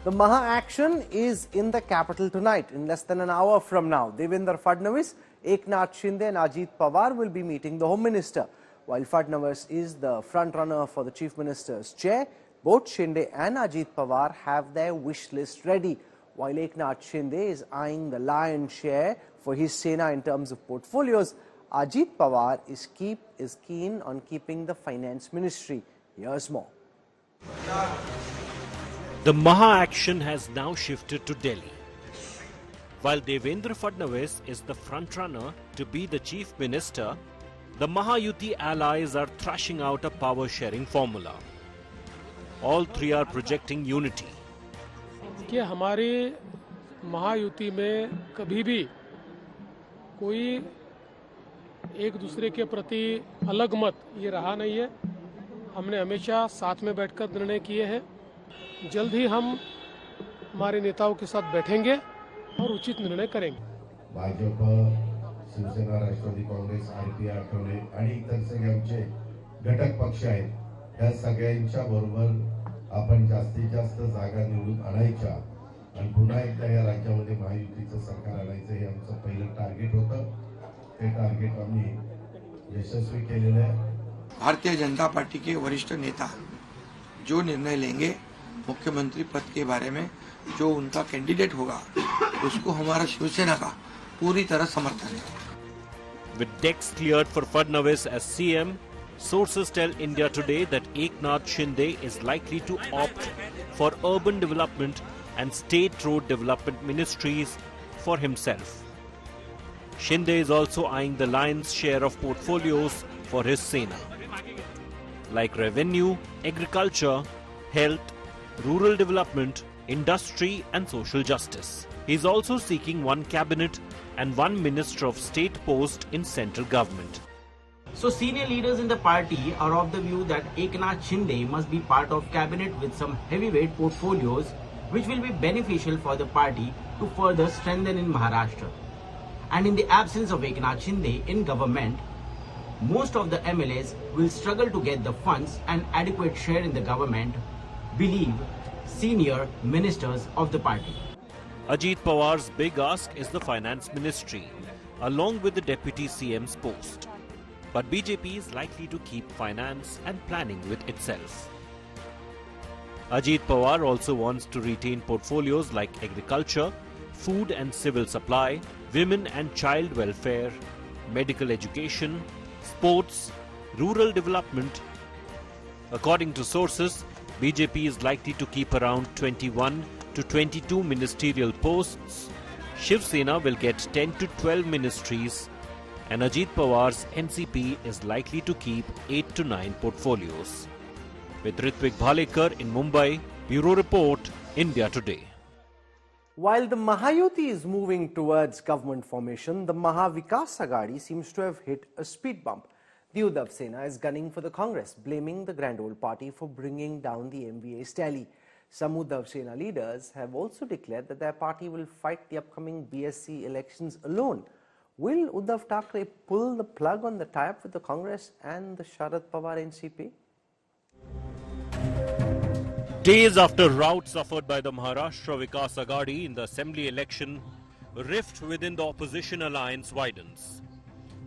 The Maha action is in the capital tonight. In less than an hour from now, Divinder Fadnavis, Eknath Shinde and Ajit Pawar will be meeting the Home Minister. While Fadnavis is the front-runner for the Chief Minister's chair, both Shinde and Ajit Pawar have their wish list ready. While Eknath Shinde is eyeing the lion's share for his Sena in terms of portfolios, Ajit Pawar is keen on keeping the finance ministry. Here's more. The Maha action has now shifted to Delhi. While Divinder Fadnavis is the front-runner to be the chief minister, the Mahayuti allies are thrashing out a power-sharing formula. All three are projecting unity. कि हमारे महायुति में कभी भी कोई एक दूसरे के प्रति अलग मत ये रहा नहीं है. हमने हमेशा साथ में बैठकर निर्णय किए हैं. जल्द ही हम हमारे नेताओं के साथ बैठेंगे और उचित निर्णय करेंगे. भाजपा, शिवसेना, राष्ट्रवादी काँग्रेस, आरपी आठवले आणि इतर सगळे आमचे घटक पक्ष आहेत. त्या सगळ्यांच्या बरोबर आपण जास्तीत जास्त जागा निवडून आणायच्या आणि पुन्हा एकदा या राज्यामध्ये महायुतीचं सरकार आणायचं हे आमचं पहिलं टार्गेट होतं. ते टार्गेट आम्ही यशस्वी केलेलं आहे. भारतीय जनता पार्टी के वरिष्ठ नेता जो निर्णय लेंगे मुख्यमंत्री पद के बारे में, जो उनका कैंडिडेट होगा, उसको हमारा शिवसेना का पूरी तरह समर्थन है. With decks cleared for Fadnavis as CM, sources tell India Today that Eknath Shinde is likely to opt for urban development and state road development ministries for himself. Shinde is also eyeing the lion's share of portfolios for his Sena, like revenue, agriculture, health, rural development, industry and social justice. He is also seeking one cabinet and one minister of state post in central government. So senior leaders in the party are of the view that Eknath Shinde must be part of cabinet with some heavyweight portfolios which will be beneficial for the party to further strengthen in Maharashtra. And in the absence of Eknath Shinde in government, most of the MLAs will struggle to get the funds and adequate share in the government, believe senior ministers of the party. Ajit Pawar's big ask is the finance ministry, along with the deputy CM's post. But BJP is likely to keep finance and planning with itself. Ajit Pawar also wants to retain portfolios like agriculture, food and civil supply, women and child welfare, medical education, sports, rural development. According to sources, BJP is likely to keep around 21 to 22 ministerial posts. Shiv Sena will get 10 to 12 ministries, and Ajit Pawar's NCP is likely to keep 8 to 9 portfolios. With Ritvik Bhalekar in Mumbai, Bureau Report, India Today. While the Mahayuti is moving towards government formation, the Mahavikasagadi seems to have hit a speed bump. The Uddhav Sena is gunning for the Congress, blaming the Grand Old Party for bringing down the MVA's tally. Some Uddhav Sena leaders have also declared that their party will fight the upcoming BSc elections alone. Will Uddhav Thackeray pull the plug on the tie-up with the Congress and the Sharad Pawar NCP? Days after rout suffered by the Maharashtra Vikasagadi in the assembly election, rift within the opposition alliance widens.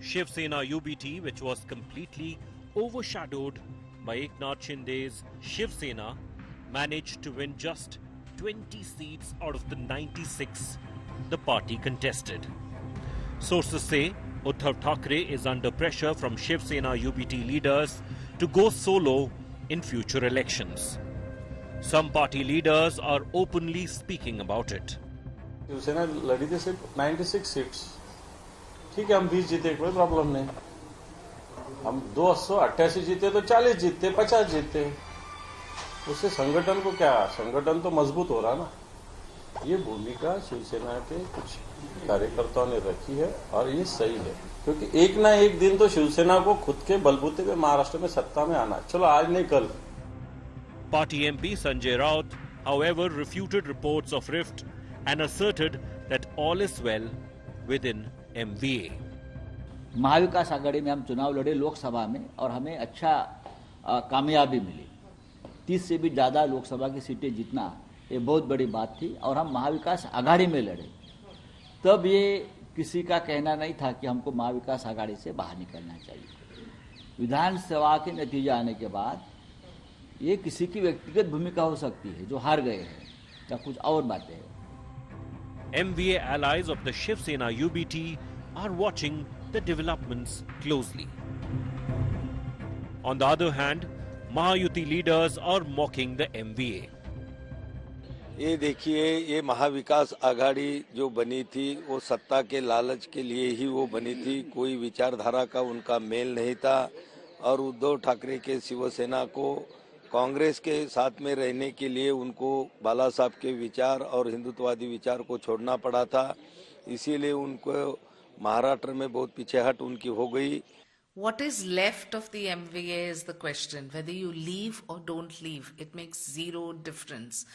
Shiv Sena UBT, which was completely overshadowed by Eknath Shinde's Shiv Sena, managed to win just 20 seats out of the 96 the party contested. Sources say Uddhav Thackeray is under pressure from Shiv Sena UBT leaders to go solo in future elections. Some party leaders are openly speaking about it. Shiv Sena लड़ी थी सिर्फ 96 seats. ठीक है, हम 20 जीते, कोई problem नहीं. हम 288 जीते तो 40 जीतते, 50 जीतते. उससे संगठन को क्या, संगठन तो मजबूत हो रहा ना. ये भूमिका शिवसेना के कुछ कार्यकर्ताओं ने रखी है और ये सही है, क्योंकि एक ना एक दिन तो शिवसेना को खुद के बलबूते पे महाराष्ट्र में सत्ता में आना. चलो आज नहीं कल. Party MP Sanjay Raut, however, refuted reports of rift and asserted that all is well within MVA. Mahavikas Aghadi में हम चुनाव लड़े लोकसभा में और हमें अच्छा कामयाबी मिली. 30 से भी ज़्यादा लोकसभा की सीटें जीतना ये बहुत बड़ी बात थी और हम महाविकास आघाड़ी में लड़े। तब ये किसी का कहना नहीं था कि हमको महाविकास आघाड़ी से बाहर निकलना चाहिए। विधानसभा के नतीजे आने के बाद ये किसी की व्यक्तिगत भूमिका हो सकती है जो हार गए हैं या कुछ और बातें हैं। MVA allies of the Shiv Sena UBT are watching the developments closely. On the other hand, Mahayuti leaders are mocking the MVA. ये देखिए, ये महाविकास आघाड़ी जो बनी थी वो सत्ता के लालच के लिए ही वो बनी थी, कोई विचारधारा का उनका मेल नहीं था और उद्धव ठाकरे के शिवसेना को कांग्रेस के साथ में रहने के लिए उनको बाला साहब के विचार और हिंदुत्ववादी विचार को छोड़ना पड़ा था, इसीलिए उनको महाराष्ट्र में बहुत पीछेहट उनकी हो गई। What is left of the MVA is the question. Whether you leave or don't leave, it makes zero difference.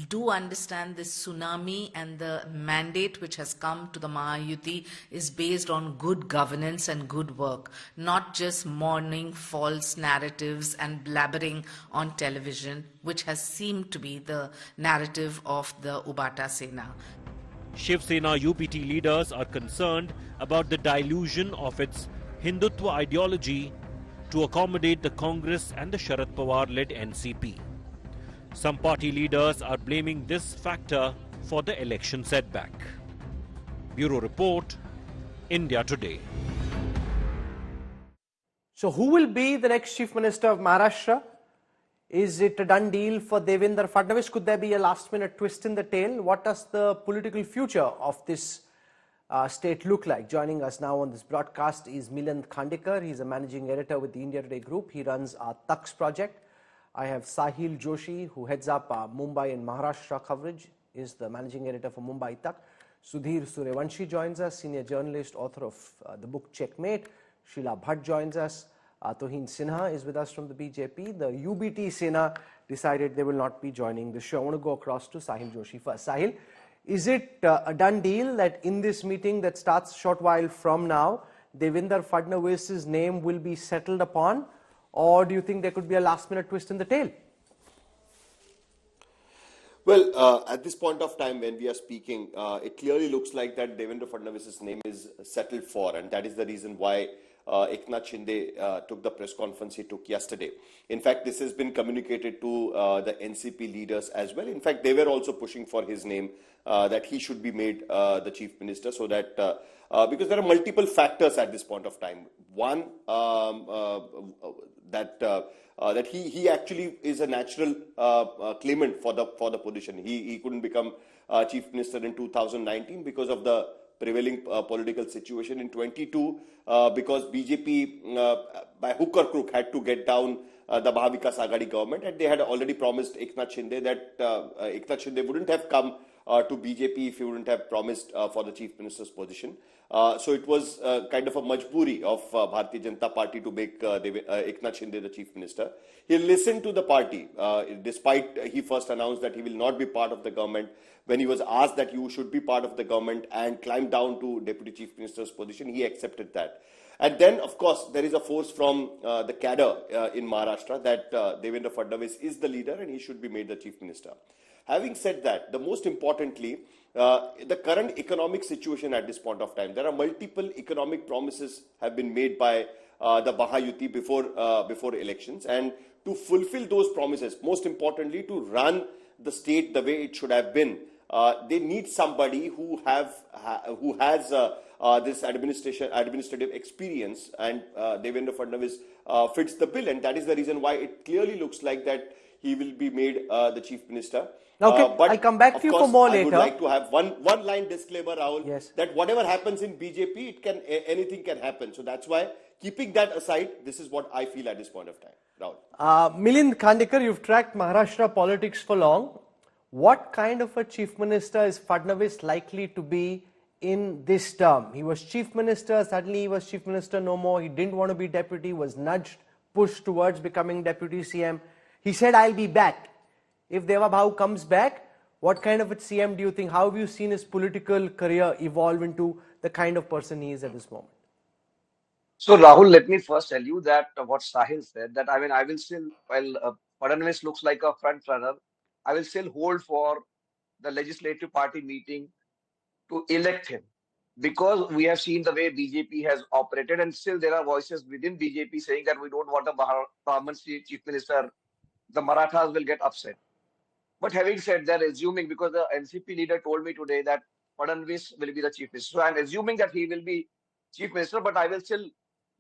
Do understand this tsunami and the mandate which has come to the Mahayuti is based on good governance and good work, not just mourning false narratives and blabbering on television, which has seemed to be the narrative of the Ubata Sena. Shiv Sena UBT leaders are concerned about the dilution of its Hindutva ideology to accommodate the Congress and the Sharad Pawar-led NCP. Some party leaders are blaming this factor for the election setback. Bureau Report, India Today. So who will be the next Chief Minister of Maharashtra? Is it a done deal for Divinder Fadnavis? Could there be a last-minute twist in the tail? What does the political future of this state look like? Joining us now on this broadcast is Milind Khandekar. He's a managing editor with the India Today Group. He runs our Tux project. I have Sahil Joshi, who heads up our Mumbai and Maharashtra coverage, is the managing editor for Mumbai Tak. Sudhir Suryavanshi joins us, senior journalist, author of the book Checkmate. Sheila Bhatt joins us. Tohin Sinha is with us from the BJP. The UBT Sena decided they will not be joining the show. I want to go across to Sahil Joshi first. Sahil, is it a done deal that in this meeting that starts a short while from now, Divinder Fadnavis' name will be settled upon, or do you think there could be a last-minute twist in the tail? Well, at this point of time when we are speaking, it clearly looks like that Divinder Fadnavis' name is settled for, and that is the reason why Eknath Shinde took the press conference he took yesterday. In fact, this has been communicated to the NCP leaders as well. In fact, they were also pushing for his name, that he should be made the chief minister, so that because there are multiple factors at this point of time. One, that he actually is a natural claimant for the position. He couldn't become chief minister in 2019 because of the prevailing political situation in 22, because BJP by hook or crook had to get down the Mahavikasagadi government, and they had already promised Eknath Shinde that Eknath Shinde wouldn't have come to BJP if he wouldn't have promised for the chief minister's position. So it was kind of a majburi of Bharatiya Janata Party to make Eknath Shinde the chief minister. He listened to the party, despite he first announced that he will not be part of the government. When he was asked that you should be part of the government and climb down to deputy chief minister's position, he accepted that. And then, of course, there is a force from the cadre in Maharashtra that Divinder Fadnavis is the leader and he should be made the chief minister. Having said that, the most importantly, the current economic situation at this point of time, there are multiple economic promises have been made by the Mahayuti before elections, and to fulfill those promises, most importantly, to run the state the way it should have been, they need somebody who has this administrative experience, and Divinder Fadnavis fits the bill, and that is the reason why it clearly looks like that he will be made the chief minister. Okay, But I'll come back to you for more later. I would like to have one line disclaimer, Rahul, yes, that whatever happens in BJP, anything can happen. So that's why, keeping that aside, this is what I feel at this point of time. Rahul. Milind Khandekar, you've tracked Maharashtra politics for long. What kind of a chief minister is Fadnavis likely to be in this term? He was chief minister, suddenly he was chief minister no more. He didn't want to be deputy, was nudged, pushed towards becoming deputy CM. He said, I'll be back. If Deva Bhau comes back, what kind of a CM do you think? How have you seen his political career evolve into the kind of person he is at this moment? So Rahul, let me first tell you that what Sahil said, that I will still, while Fadnavis looks like a front runner, I will still hold for the legislative party meeting to elect him, because we have seen the way BJP has operated, and still there are voices within BJP saying that we don't want a Brahmin chief minister. The Marathas will get upset. But having said that, assuming, because the NCP leader told me today that Fadnavis will be the chief minister, so I'm assuming that he will be chief minister, but I will still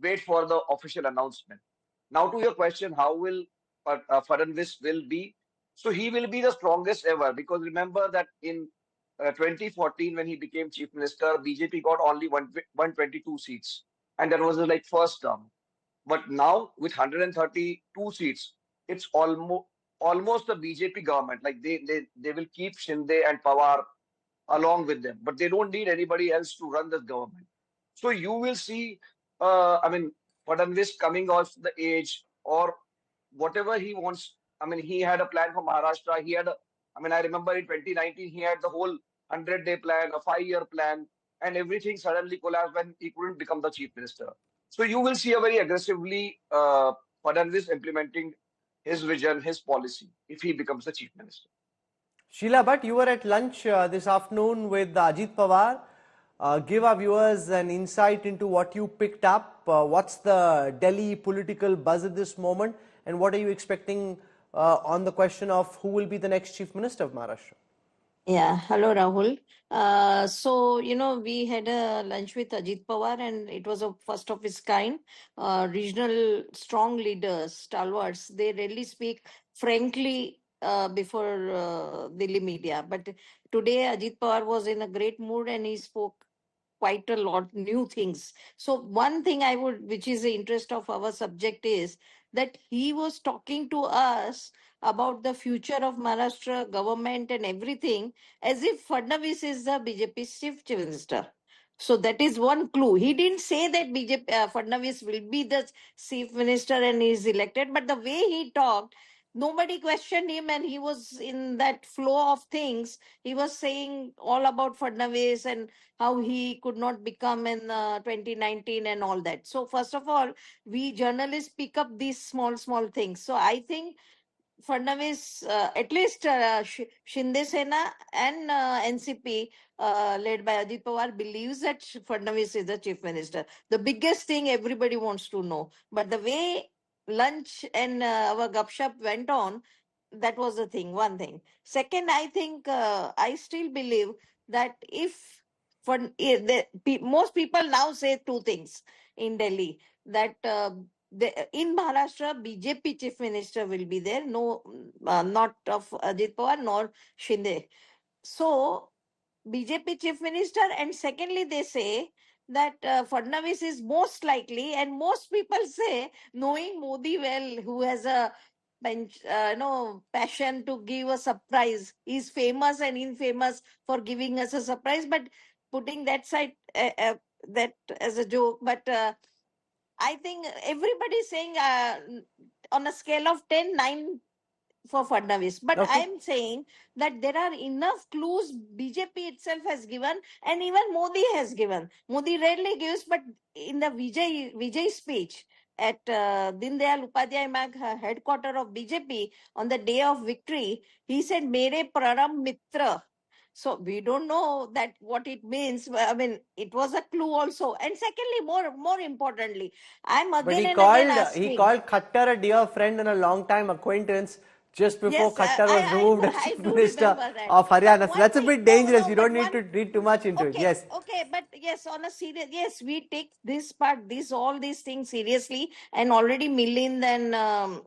wait for the official announcement. Now, to your question, how will Fadnavis will be? So he will be the strongest ever, because remember that in 2014, when he became chief minister, BJP got only 122 seats, and that was like first term. But now with 132 seats, it's almost a BJP government. Like they will keep Shinde and Pawar along with them, but they don't need anybody else to run this government. So you will see, Fadnavis coming off the age or whatever he wants. I mean, he had a plan for Maharashtra. I remember in 2019, he had the whole 100-day plan, a 5-year plan, and everything suddenly collapsed when he couldn't become the chief minister. So you will see a very aggressively Fadnavis implementing his vision, his policy, if he becomes the chief minister. Sheila Bhatt, you were at lunch this afternoon with Ajit Pawar. Give our viewers an insight into what you picked up. What's the Delhi political buzz at this moment, and what are you expecting on the question of who will be the next chief minister of Maharashtra? Yeah, hello Rahul. So, we had a lunch with Ajit Pawar, and it was a first of its kind. Regional strong leaders, stalwarts, they rarely speak frankly before Delhi media. But today Ajit Pawar was in a great mood and he spoke quite a lot new things. So one thing which is the interest of our subject, is that he was talking to us about the future of Maharashtra government and everything, as if Fadnavis is the BJP chief minister. So that is one clue. He didn't say that BJP Fadnavis will be the chief minister and he is elected, but the way he talked, nobody questioned him, and he was in that flow of things. He was saying all about Fadnavis and how he could not become in 2019 and all that. So first of all, we journalists pick up these small things. So I think Fadnavis, at least Shinde Sena and NCP, led by Ajit Pawar, believes that Fadnavis is the chief minister. The biggest thing everybody wants to know. But the way lunch and our gupshup went on, that was the thing, one thing. Second, I think I still believe that most people now say two things in Delhi, that in Maharashtra, BJP chief minister will be there, no, not of Ajit Pawar nor Shinde. So, BJP chief minister, and secondly, they say that Fadnavis is most likely, and most people say, knowing Modi well, who has a passion to give a surprise. He's famous and infamous for giving us a surprise, but putting that side, that as a joke, but I think everybody is saying on a scale of 10, 9 for Fadnavis. But Okay. I'm saying that there are enough clues BJP itself has given, and even Modi has given. Modi rarely gives, but in the Vijay speech at Dindayal Upadhyay Marg, headquarter of BJP, on the day of victory, he said, "Mere Praram Mitra." So we don't know that what it means. I mean, it was a clue also. And secondly, more importantly, I'm again But and again asking. he called Khattar a dear friend and a long-time acquaintance just before Yes, Khattar was removed as I chief do minister remember that. of Haryana. But So that's a one bit thing- dangerous. no, You but don't need one- to read too much into it. Yes. Okay, but yes, on a serious, yes, we take this part, all these things seriously, and already Milind and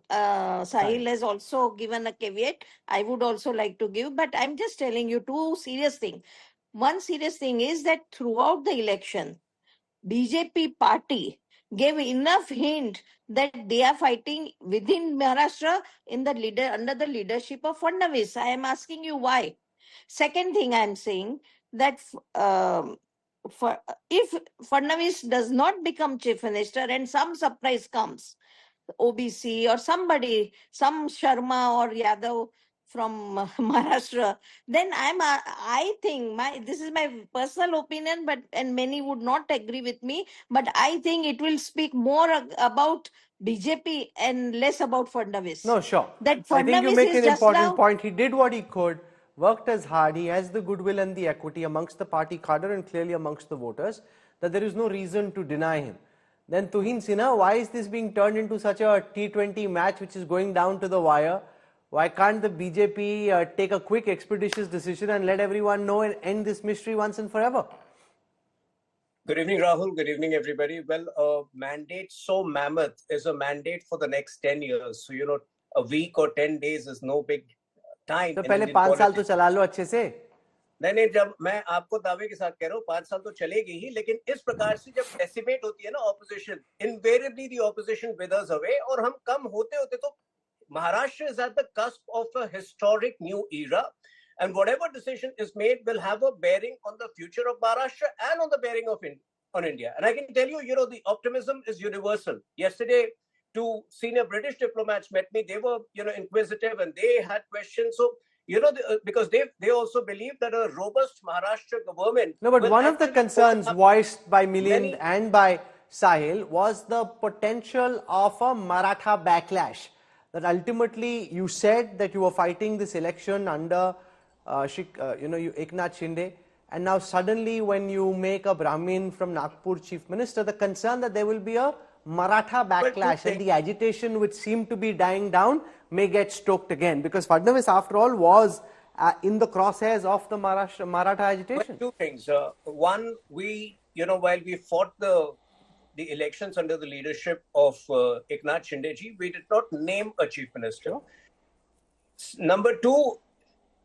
Sahil has also given a caveat. I would also like to give, but I'm just telling you two serious things. One serious thing is that throughout the election, BJP party gave enough hint that they are fighting within Maharashtra under the leadership of Fadnavis. I am asking you why. Second thing I am saying that if Fadnavis does not become chief minister and some surprise comes, OBC or somebody, some Sharma or Yadav from Maharashtra, then I think this is my personal opinion, and many would not agree with me, but I think it will speak more about BJP and less about Fadnavis. No, sure. That I think you Fadnavis make is an just important now. point. He did what he could, worked as hard. He has the goodwill and the equity amongst the party cadre and clearly amongst the voters, that there is no reason to deny him. Then Tuhin Sinha, why is this being turned into such a T20 match which is going down to the wire? Why can't the BJP take a quick, expeditious decision and let everyone know and end this mystery once and forever? Good evening, Rahul. Good evening, everybody. Well, a mandate so mammoth is a mandate for the next 10 years. So, a week or 10 days is no big time. तो पहले 5 साल तो चला लो अच्छे से. नहीं, जब मैं आपको दावे के साथ कह रहा हूँ 5 साल तो चलेगी ही, लेकिन इस प्रकार से जब डेसिमेट होती है ना opposition, invariably the opposition withers away, और हम कम होते होते तो Maharashtra is at the cusp of a historic new era, and whatever decision is made will have a bearing on the future of Maharashtra and on the bearing of on India. And I can tell you, the optimism is universal. Yesterday, 2 senior British diplomats met me. They were, inquisitive, and they had questions. So, because they also believe that a robust Maharashtra government. No, but one of the concerns voiced by Milind and by Sahil was the potential of a Maratha backlash. That ultimately you said that you were fighting this election under Eknath Shinde, and now suddenly when you make a Brahmin from Nagpur chief minister, the concern that there will be a Maratha backlash and the agitation which seemed to be dying down may get stoked again, because Fadnavis after all was in the crosshairs of the Maratha agitation. Well, 2 things. One, we, while we fought the elections under the leadership of Eknath Shinde ji, we did not name a chief minister. Number 2,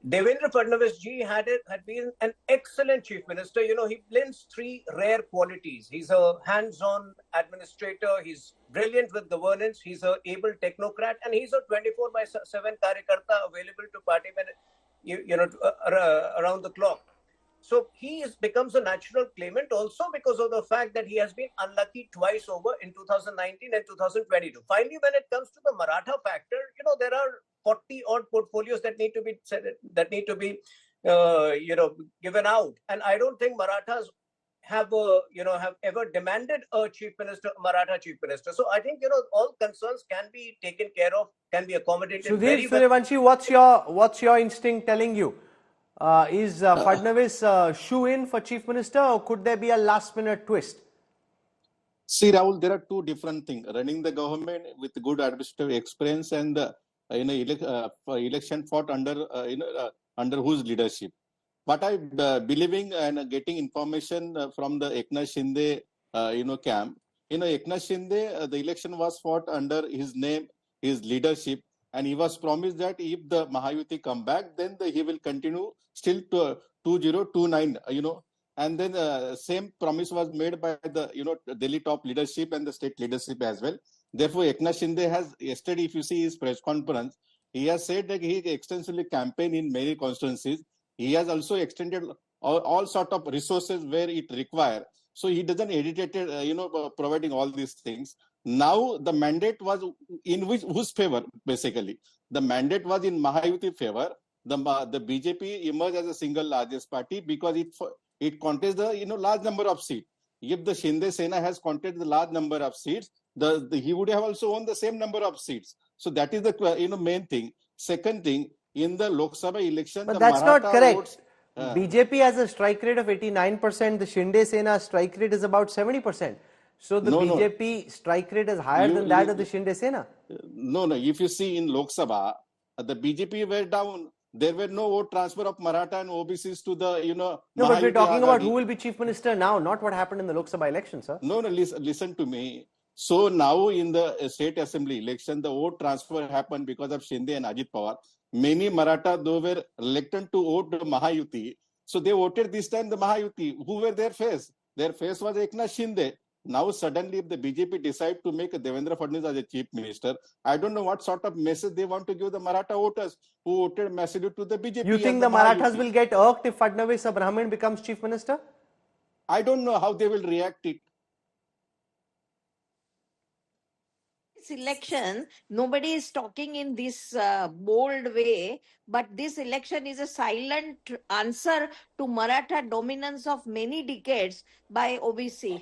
Divinder Fadnavis ji had been an excellent chief minister. He blends 3 rare qualities. He's a hands-on administrator. He's brilliant with governance. He's an able technocrat, and he's a 24/7 karyakarta available to party men, around the clock. So he becomes a natural claimant also because of the fact that he has been unlucky twice over in 2019 and 2022. Finally, when it comes to the Maratha factor, there are 40 odd portfolios that need to be given out, and I don't think Marathas have ever demanded a chief minister, Maratha chief minister. So I think all concerns can be taken care of, can be accommodated. Sudhir Suryavanshi, what's your instinct telling you? Is Fadnavis shoe-in for chief minister, or could there be a last-minute twist? See, Rahul, there are 2 different things: running the government with good administrative experience and election fought under whose leadership. What I believing and getting information from the Eknath Shinde camp. Eknath Shinde, the election was fought under his name, his leadership. And he was promised that if the Mahayuti come back, then he will continue still to 2029, And then same promise was made by the, Delhi top leadership and the state leadership as well. Therefore, Eknath Shinde has, yesterday, if you see his press conference, he has said that he extensively campaigned in many constituencies. He has also extended all sort of resources where it requires. So he doesn't hesitate, providing all these things. Now the mandate was in whose favor, basically. The mandate was in Mahayuti favor. The BJP emerged as a single largest party because it contains the large number of seats. If the Shinde Sena has contained the large number of seats, he would have also won the same number of seats. So that is the main thing. Second thing, in the Lok Sabha election, but the that's Maratha not correct. Votes, BJP has a strike rate of 89%. The Shinde Sena strike rate is about 70%. So the BJP strike rate is higher than that of the Shinde Sena. No. If you see in Lok Sabha, the BJP were down. There were no vote transfer of Maratha and OBCs to the, No, but we're talking about who will be chief minister now, not what happened in the Lok Sabha election, sir. No, listen to me. So now in the state assembly election, the vote transfer happened because of Shinde and Ajit Pawar. Many Maratha, though, were reluctant to vote Mahayuti. So they voted this time the Mahayuti. Who were their face? Their face was Eknath Shinde. Now suddenly if the BJP decide to make Divinder Fadnavis as a chief minister, I don't know what sort of message they want to give the Maratha voters who voted massively to the BJP. You think the Marathas will get irked if Fadnavis, a Brahmin, becomes chief minister? I don't know how they will react it. This election, nobody is talking in this bold way, but this election is a silent answer to Maratha dominance of many decades by OBC.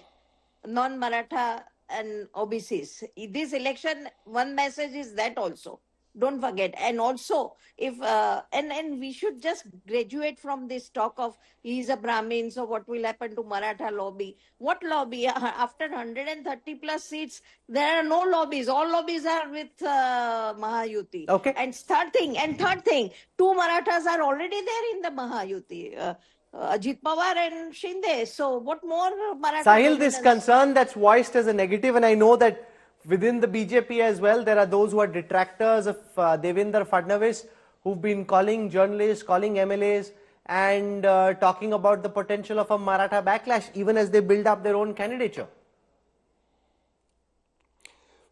Non-Maratha and OBCs. This election, one message is that also. Don't forget. And also, if and we should just graduate from this talk of he's a Brahmin, so what will happen to Maratha lobby? What lobby? After 130 plus seats, there are no lobbies. All lobbies are with Mahayuti. Okay. And third thing, two Marathas are already there in the Mahayuti. Ajit Pawar and Shinde. So what more Maratha Sahil, this dominance? concern that's voiced as a negative, and I know that within the BJP as well, there are those who are detractors of Divinder Fadnavis, who've been calling journalists, calling MLAs, and talking about the potential of a Maratha backlash, even as they build up their own candidature.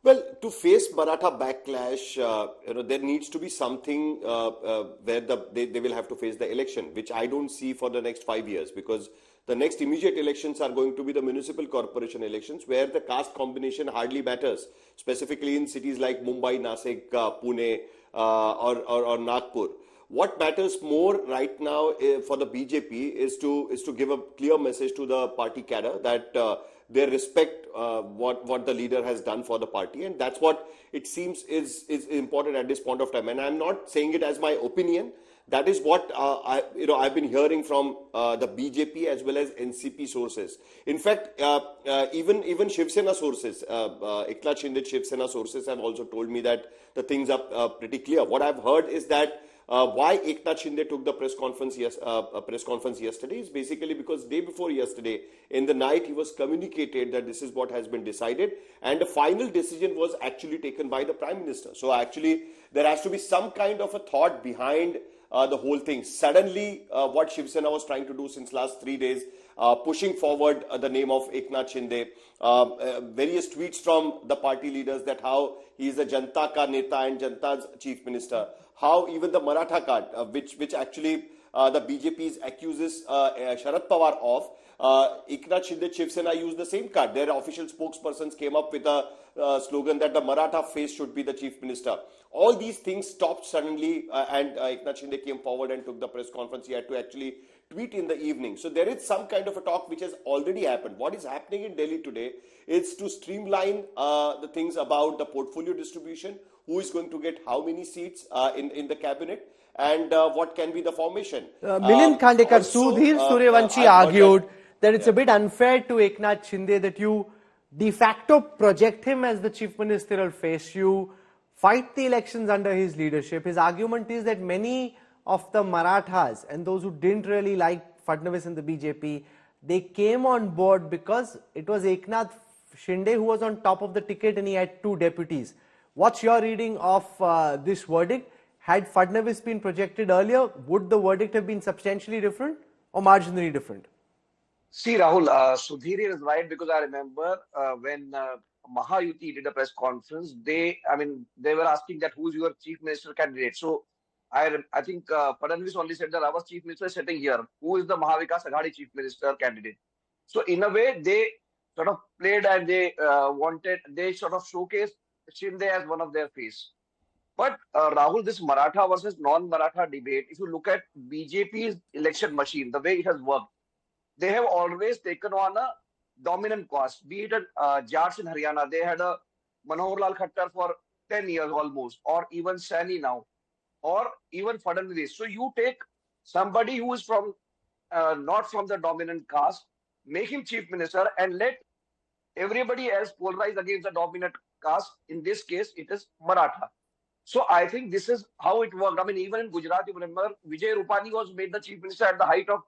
Well, to face Maratha backlash, there needs to be something where they will have to face the election, which I don't see for the next 5 years, because the next immediate elections are going to be the municipal corporation elections, where the caste combination hardly matters, specifically in cities like Mumbai, Nasik, Pune, or Nagpur. What matters more right now for the BJP is to give a clear message to the party cadre that they respect what the leader has done for the party, and that's what it seems is important at this point of time. And I'm not saying it as my opinion. That is what I've been hearing from the BJP as well as NCP sources. In fact, even Shiv Sena sources, Eknath Shinde Shiv Sena sources have also told me that the things are pretty clear. What I've heard is that why Eknath Shinde took the press conference yesterday is basically because day before yesterday, in the night, he was communicated that this is what has been decided, and the final decision was actually taken by the Prime Minister. So actually, there has to be some kind of a thought behind the whole thing. Suddenly, what Shiv Sena was trying to do since last 3 days, pushing forward the name of Eknath Shinde, various tweets from the party leaders that how he is a Janta ka neta and Janta's chief minister, how even the Maratha card, which actually the BJP accuses Sharad Pawar of, Eknath Shinde Shiv Sena used the same card. Their official spokespersons came up with a slogan that the Maratha face should be the chief minister. All these things stopped suddenly, and Eknath Shinde came forward and took the press conference. He had to actually tweet in the evening. So there is some kind of a talk which has already happened. What is happening in Delhi today is to streamline the things about the portfolio distribution, who is going to get how many seats in the cabinet, and what can be the formation. Milind Khandekar, Sudhir Suryavanshi argued that it's a bit unfair to Eknath Shinde that you de facto project him as the chief ministerial face. You fight the elections under his leadership. His argument is that many of the Marathas and those who didn't really like Fadnavis and the BJP, they came on board because it was Eknath Shinde who was on top of the ticket and he had two deputies. What's your reading of this verdict? Had Fadnavis been projected earlier, would the verdict have been substantially different or marginally different? See, Rahul, Sudhir is right, because I remember when Mahayuti did a press conference, they were asking that who's your chief minister candidate. So I think Fadnavis only said that our chief minister is sitting here. Who is the Mahavikasagadi chief minister candidate? So in a way, they sort of played and they sort of showcased Shinde as one of their face. But Rahul, this Maratha versus non-Maratha debate, if you look at BJP's election machine, the way it has worked, they have always taken on a dominant caste. Be it Jats in Haryana, they had a Manohar Lal Khattar for 10 years almost, or even Saini now, or even Fadnavis. So you take somebody who is from not from the dominant caste, make him chief minister, and let everybody else polarize against the dominant caste. In this case, it is Maratha. So I think this is how it worked. I mean, even in Gujarat, you remember, Vijay Rupani was made the chief minister at the height of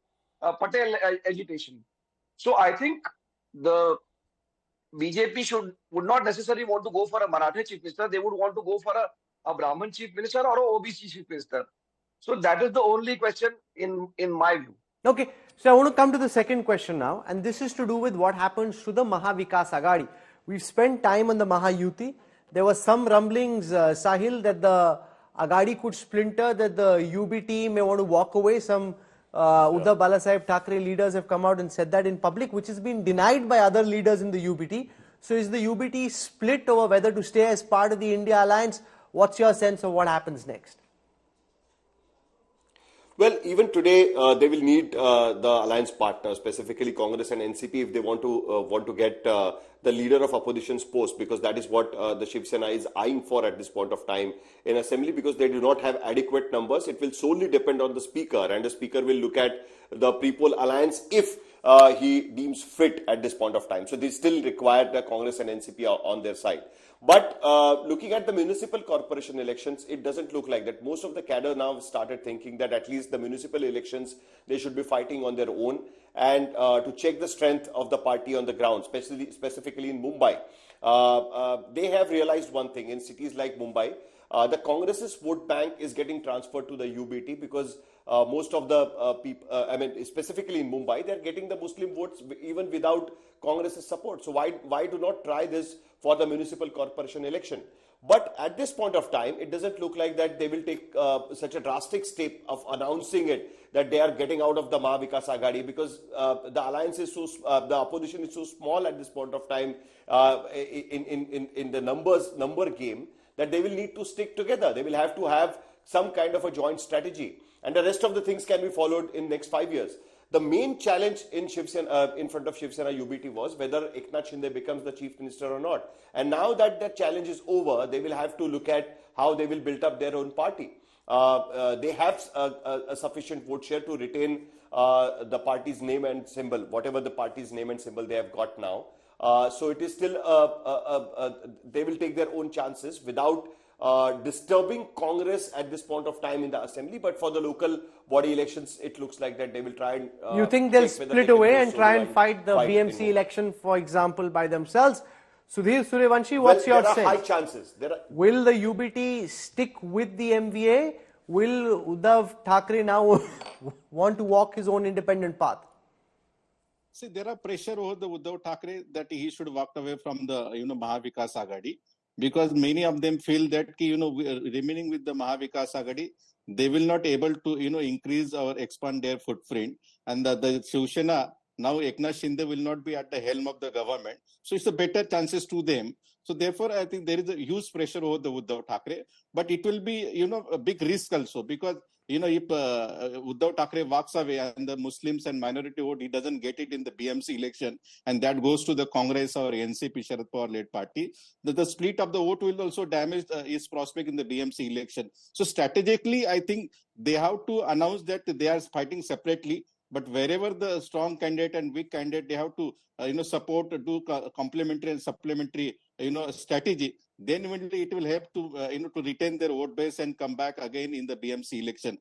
Patel agitation. So I think the BJP would not necessarily want to go for a Maratha chief minister. They would want to go for a Brahmin chief minister or a OBC chief minister. So that is the only question in my view. Okay, so I want to come to the second question now, and this is to do with what happens to the Mahavikasagadi. We've spent time on the Mahayuti. There were some rumblings, Sahil, that the Agadi could splinter, that the UBT may want to walk away. Some Uddhav Balasaheb Thackeray leaders have come out and said that in public, which has been denied by other leaders in the UBT. So is the UBT split over whether to stay as part of the India alliance? What's your sense of what happens next? Well, even today, they will need the alliance partner, specifically Congress and NCP, if they want to get the leader of opposition's post, because that is what the Shiv Sena is eyeing for at this point of time in assembly, because they do not have adequate numbers. It will solely depend on the speaker, and the speaker will look at the pre-poll alliance if he deems fit at this point of time. So they still require the Congress and NCP on their side. But looking at the municipal corporation elections, it doesn't look like that. Most of the cadre now started thinking that at least the municipal elections, they should be fighting on their own, and to check the strength of the party on the ground, specifically in Mumbai. They have realized one thing: in cities like Mumbai, the Congress's vote bank is getting transferred to the UBT, because most of the people, specifically in Mumbai, they're getting the Muslim votes even without Congress's support. So why do not try this for the municipal corporation election? But at this point of time, it doesn't look like that they will take such a drastic step of announcing it, that they are getting out of the Mahavikasagadi, because the alliance is so, the opposition is so small at this point of time in the number game, that they will need to stick together. They will have to have some kind of a joint strategy, and the rest of the things can be followed in next 5 years. The main challenge in in front of Shiv Sena UBT was whether Eknath Shinde becomes the chief minister or not. And now that that challenge is over, they will have to look at how they will build up their own party. They have a sufficient vote share to retain the party's name and symbol, whatever the party's name and symbol they have got now. So it is still, they will take their own chances without disturbing Congress at this point of time in the assembly. But for the local body elections, it looks like that they will try and you think they'll split away and try and fight the BMC election, for example, by themselves? Sudhir Suryavanshi, what's your sense? There are high chances. Will the UBT stick with the MVA? Will Uddhav Thackeray now want to walk his own independent path? See, there are pressure over the Uddhav Thackeray that he should walk away from the Mahavikasagadi, because many of them feel that remaining with the Mahavikasagadi, they will not able to increase or expand their footprint, and the Shiv Sena, now Eknath Shinde will not be at the helm of the government, so it's a better chances to them. So therefore, I think there is a huge pressure over the Uddhav Thackeray, but it will be a big risk also, because if Uddhav Thackeray walks away and the Muslims and minority vote, he doesn't get it in the BMC election, and that goes to the Congress or NCP, Sharad Pawar led party, the split of the vote will also damage his prospect in the BMC election. So strategically, I think they have to announce that they are fighting separately, but wherever the strong candidate and weak candidate, they have to support, do complementary and supplementary strategy. Then it will help to to retain their vote base and come back again in the BMC election.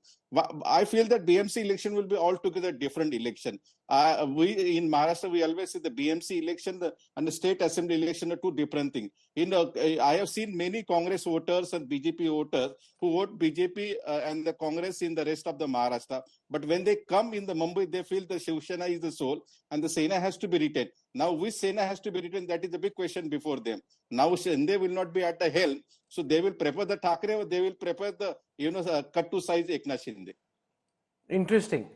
I feel that BMC election will be altogether different election. We in Maharashtra, we always say the BMC election and the state assembly election are two different things. I have seen many Congress voters and BJP voters who vote BJP and the Congress in the rest of the Maharashtra. But when they come in the Mumbai, they feel the Shiv Sena is the soul and the Sena has to be retained. Now, which Sena has to be retained? That is the big question before them. Now, Shinde will not be at the helm, so they will prefer the Thackeray, or they will prefer the cut to size Eknath Shinde. Interesting.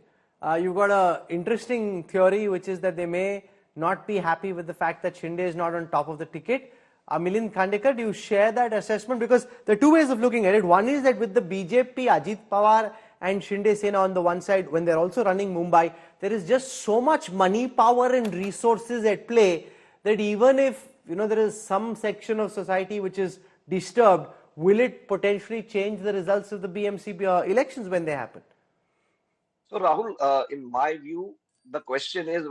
You've got an interesting theory, which is that they may not be happy with the fact that Shinde is not on top of the ticket. Milind Khandekar, do you share that assessment? Because there are two ways of looking at it. One is that with the BJP, Ajit Pawar and Shinde Sena on the one side, when they're also running Mumbai, there is just so much money, power and resources at play that even if there is some section of society which is disturbed, will it potentially change the results of the BMC elections when they happen? So Rahul, in my view, the question is,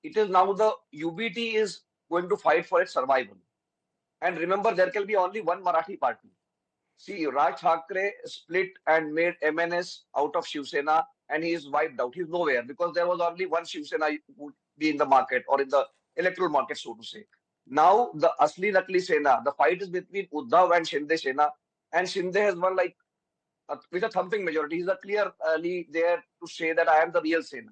it is now the UBT is going to fight for its survival. And remember, there can be only one Marathi party. See, Raj Thackeray split and made MNS out of Shiv Sena, and he is wiped out. He's nowhere, because there was only one Shiv Sena who would be in the market, or in the electoral market, so to say. Now, the Asli Nakli Sena, the fight is between Uddhav and Shinde Sena, and Shinde has won with a thumping majority. He's clearly there to say that I am the real Sena.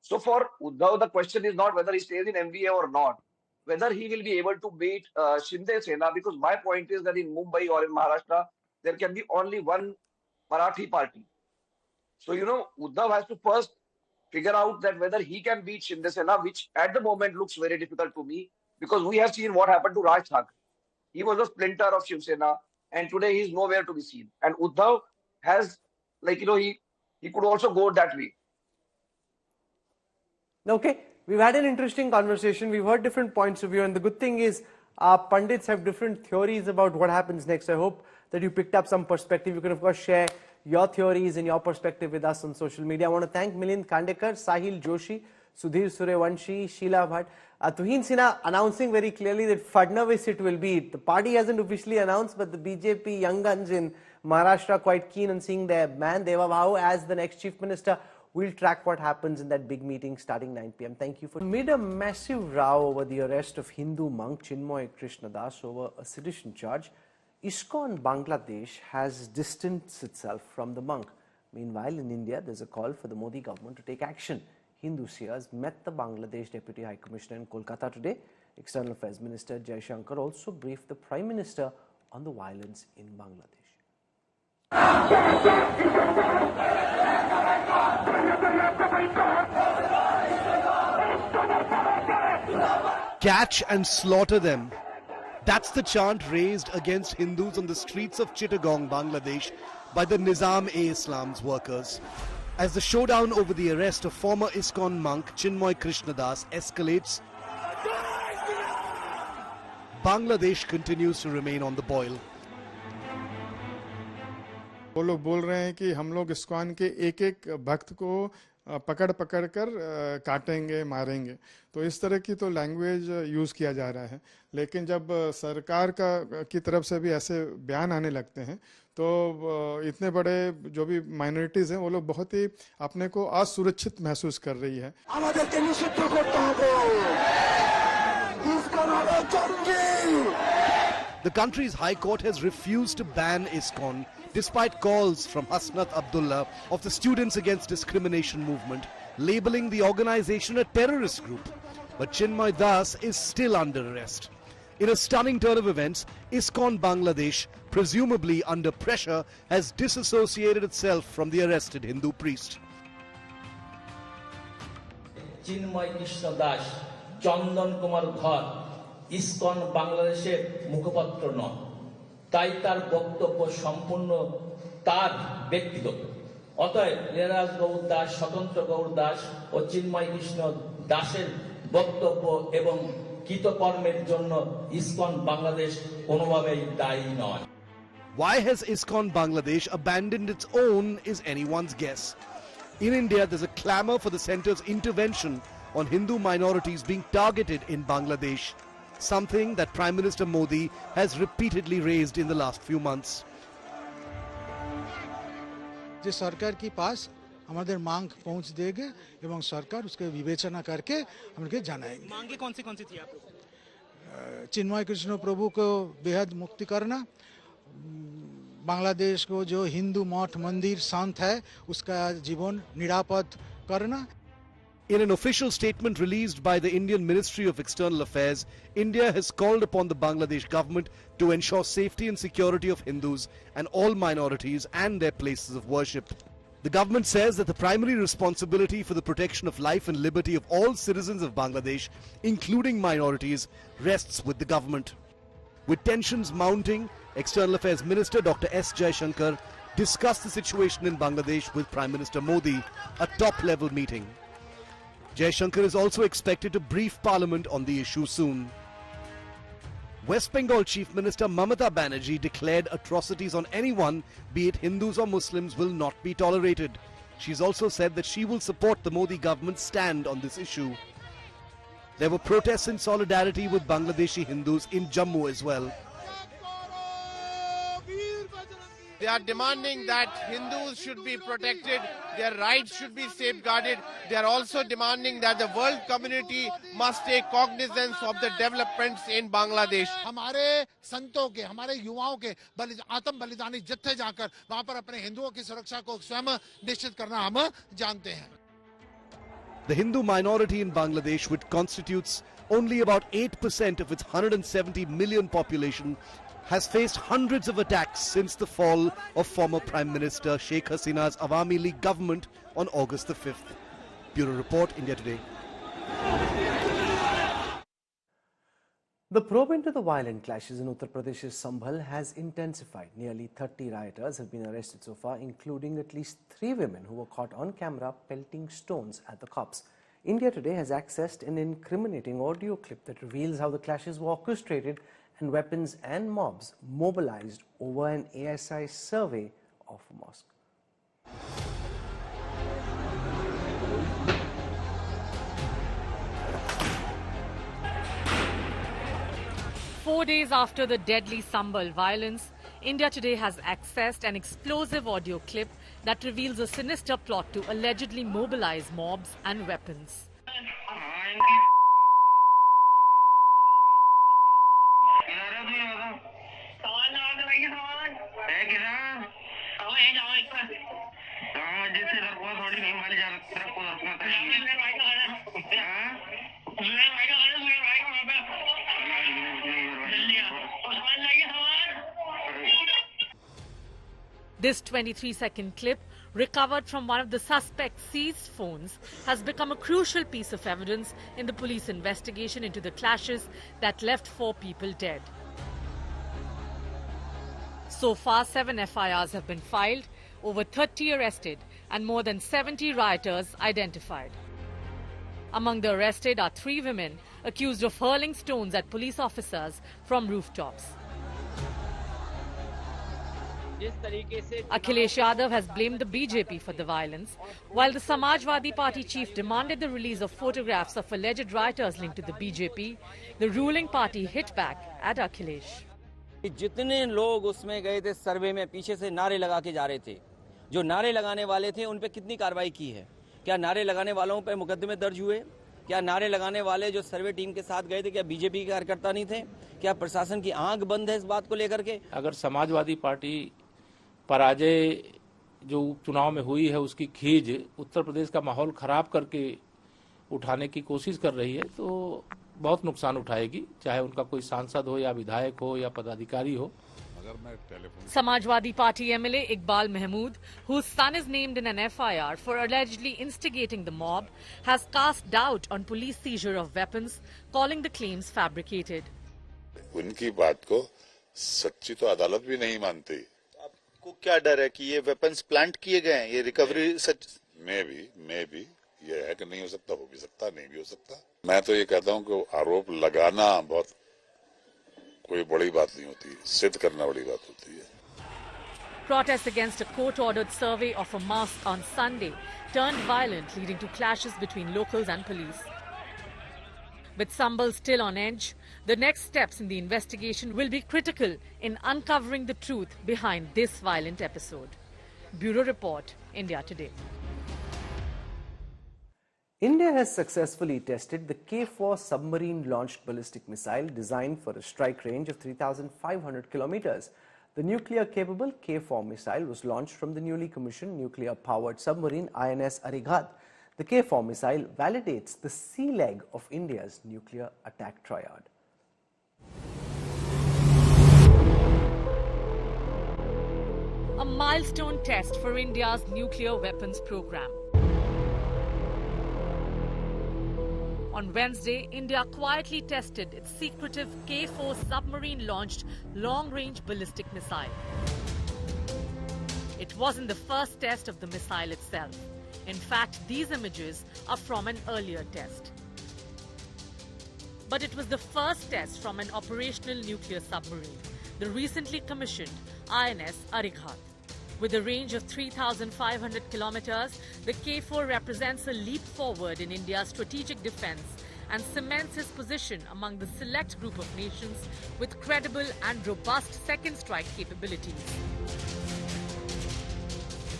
So for Uddhav, the question is not whether he stays in MVA or not, whether he will be able to beat Shinde Sena, because my point is that in Mumbai or in Maharashtra, there can be only one Marathi party. So, Uddhav has to first figure out that whether he can beat Shinde Sena, which at the moment looks very difficult to me, because we have seen what happened to Raj Thackeray. He was a splinter of Shiv Sena, and today he is nowhere to be seen. And Uddhav has, he He could also go that way. Okay, we've had an interesting conversation. We've heard different points of view, and the good thing is our pundits have different theories about what happens next. I hope that you picked up some perspective. You can, of course, share your theories and your perspective with us on social media. I want to thank Milind Khandekar, Sahil Joshi, Sudhir Suryavanshi, Sheila Bhatt, Tuhin Sinha announcing very clearly that Fadnavis it will be. The party hasn't officially announced, but the BJP young guns in Maharashtra are quite keen on seeing their man Deva Bhau as the next chief minister. We'll track what happens in that big meeting starting 9 p.m. Thank you for... Amid a massive row over the arrest of Hindu monk Chinmaya Krishna over a sedition charge, ISKCON Bangladesh has distanced itself from the monk. Meanwhile, in India, there's a call for the Modi government to take action. Hindu seers met the Bangladesh Deputy High Commissioner in Kolkata today. External Affairs Minister Jai Shankar also briefed the Prime Minister on the violence in Bangladesh. Catch and slaughter them. That's the chant raised against Hindus on the streets of Chittagong, Bangladesh by the Nizam-e-Islam's workers. As the showdown over the arrest of former ISKCON monk Chinmaya Krishna escalates, Bangladesh continues to remain on the boil. वो लोग बोल रहे हैं कि हम लोग ISKCON के एक एक भक्त को पकड़ कर काटेंगे, मारेंगे. तो इस तरह की तो लैंग्वेज यूज़ किया जा रहा है. लेकिन जब सरकार की तरफ से भी ऐसे बयान आने लगते हैं तो इतने बड़े जो भी माइनॉरिटीज़ हैं वो लोग बहुत ही अपने को असुरक्षित महसूस कर रही है. The country's High Court has refused to ban ISKCON despite calls from Hasnat Abdullah of the Students Against Discrimination movement, labeling the organization a terrorist group. But Chinmay Das is still under arrest. In a stunning turn of events, ISKCON Bangladesh, presumably under pressure, has disassociated itself from the arrested Hindu priest. Chinmaya Krishna Das, Chandan Kumar Ghar, ISKCON বাংলাদেশের মুখপাত্র নন, তাই তার বক্তব্য সম্পূর্ণ তার ব্যক্তিগত. অতএব লীলারাজ গৌর দাস, স্বতন্ত্র গৌর দাস ও চিন্ময় কৃষ্ণ দাসের বক্তব্য এবং কৃতকর্মের জন্য ISKCON বাংলাদেশ কোনোভাবেই দায়ী নয়. Why has ISKCON Bangladesh abandoned its own is anyone's guess. In India, there's a clamor for the centre's intervention on Hindu minorities being targeted in Bangladesh, something that Prime Minister Modi has repeatedly raised in the last few months. जिस सरकार के पास हमारे मांग पहुंच देंगे एवं सरकार उसके विवेचना करके हमके जानाएंगे. मांगे कौन सी थी आप? चिन्मय कृष्ण प्रभु को बेहद मुक्ति करना, बांग्लादेश को जो हिंदू मठ मंदिर संत है उसका जीवन निरापद करना. In an official statement released by the Indian Ministry of External Affairs, India has called upon the Bangladesh government to ensure safety and security of Hindus and all minorities and their places of worship. The government says that the primary responsibility for the protection of life and liberty of all citizens of Bangladesh, including minorities, rests with the government. With tensions mounting, External Affairs Minister Dr. S. Jaishankar discussed the situation in Bangladesh with Prime Minister Modi, a top-level meeting. Jaishankar is also expected to brief Parliament on the issue soon. West Bengal Chief Minister Mamata Banerjee declared atrocities on anyone, be it Hindus or Muslims, will not be tolerated. She's also said that she will support the Modi government's stand on this issue. There were protests in solidarity with Bangladeshi Hindus in Jammu as well. They are demanding that Hindus should be protected, their rights should be safeguarded. They are also demanding that the world community must take cognizance of the developments in Bangladesh. हमारे संतों के, हमारे युवाओं के आत्म बलिदानी जत्थे जाकर वहां पर अपने हिंदुओं की सुरक्षा को स्वयं निश्चित करना हम जानते हैं. The Hindu minority in Bangladesh, which constitutes only about 8% of its 170 million population, has faced hundreds of attacks since the fall of former Prime Minister Sheikh Hasina's Awami League government on August the 5th. Bureau Report, India Today. The probe into the violent clashes in Uttar Pradesh's Sambhal has intensified. Nearly 30 rioters have been arrested so far, including at least 3 women who were caught on camera pelting stones at the cops. India Today has accessed an incriminating audio clip that reveals how the clashes were orchestrated and weapons and mobs mobilized over an ASI survey of a mosque. 4 days after the deadly Sambhal violence, India Today has accessed an explosive audio clip that reveals a sinister plot to allegedly mobilize mobs and weapons. This 23-second clip, recovered from one of the suspect's seized phones, has become a crucial piece of evidence in the police investigation into the clashes that left 4 people dead. So far, 7 FIRs have been filed, over 30 arrested, and more than 70 rioters identified. Among the arrested are 3 women accused of hurling stones at police officers from rooftops. Akhilesh Yadav has blamed the BJP for the violence, while the Samajwadi Party chief demanded the release of photographs of alleged rioters linked to the BJP. The ruling party hit back at Akhilesh. जितने लोग उसमें गए थे सर्वे में पीछे से नारे लगा के जा रहे थे, जो नारे लगाने वाले थे उन पे कितनी कार्रवाई की है? क्या नारे लगाने वालों पे मुकदमे दर्ज हुए? क्या नारे लगाने वाले जो सर्वे टीम के साथ गए थे क्या बीजेपी के कार्यकर्ता नहीं थे? क्या प्रशासन की आंख बंद है इस बात को लेकर के? अगर समाजवादी पार्टी पराजय जो चुनाव में हुई है उसकी खीज उत्तर प्रदेश का माहौल खराब करके उठाने की कोशिश कर रही है तो बहुत नुकसान उठाएगी, चाहे उनका कोई सांसद हो या विधायक हो या पदाधिकारी हो. Samajwadi Party MLA Iqbal Mahmood, whose son is named in an FIR for allegedly instigating the mob, has cast doubt on police seizure of weapons, calling the claims fabricated. उनकी बात को सच्ची तो अदालत भी नहीं मानती. आपको क्या डर है कि ये वेपन्स प्लांट किए गए हैं, ये रिकवरी सच? मैं भी ये है कि नहीं हो सकता, हो भी सकता, नहीं भी हो सकता. मैं तो ये कहता हूँ कि आरोप लगाना बहुत कोई बड़ी बात नहीं होती, सिद्ध करना बड़ी बात होती है. Protests against a court-ordered survey of a mosque on Sunday turned violent, leading to clashes between locals and police. With Sambhal still on edge, the next steps in the investigation will be critical in uncovering the truth behind this violent episode. Bureau Report, India Today. India has successfully tested the K-4 submarine-launched ballistic missile designed for a strike range of 3,500 kilometers. The nuclear-capable K-4 missile was launched from the newly commissioned nuclear-powered submarine INS Arighat. The K-4 missile validates the sea leg of India's nuclear attack triad. A milestone test for India's nuclear weapons program. On Wednesday, India quietly tested its secretive K-4 submarine-launched long-range ballistic missile. It wasn't the first test of the missile itself. In fact, these images are from an earlier test. But it was the first test from an operational nuclear submarine, the recently commissioned INS Arighat. With a range of 3,500 kilometers, the K-4 represents a leap forward in India's strategic defense and cements its position among the select group of nations with credible and robust second strike capabilities.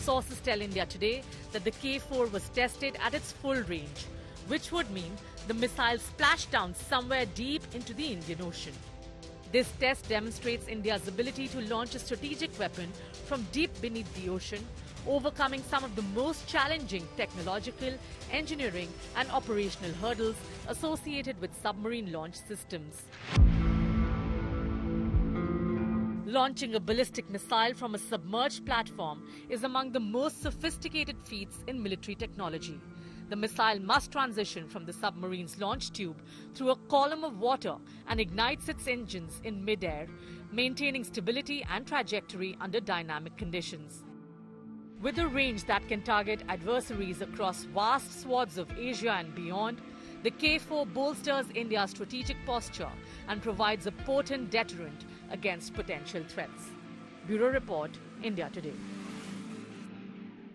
Sources tell India Today that the K-4 was tested at its full range, which would mean the missile splashed down somewhere deep into the Indian Ocean. This test demonstrates India's ability to launch a strategic weapon from deep beneath the ocean, overcoming some of the most challenging technological, engineering and operational hurdles associated with submarine launch systems. Launching a ballistic missile from a submerged platform is among the most sophisticated feats in military technology. The missile must transition from the submarine's launch tube through a column of water and ignites its engines in mid-air, maintaining stability and trajectory under dynamic conditions. With a range that can target adversaries across vast swaths of Asia and beyond, the K-4 bolsters India's strategic posture and provides a potent deterrent against potential threats. Bureau Report, India Today.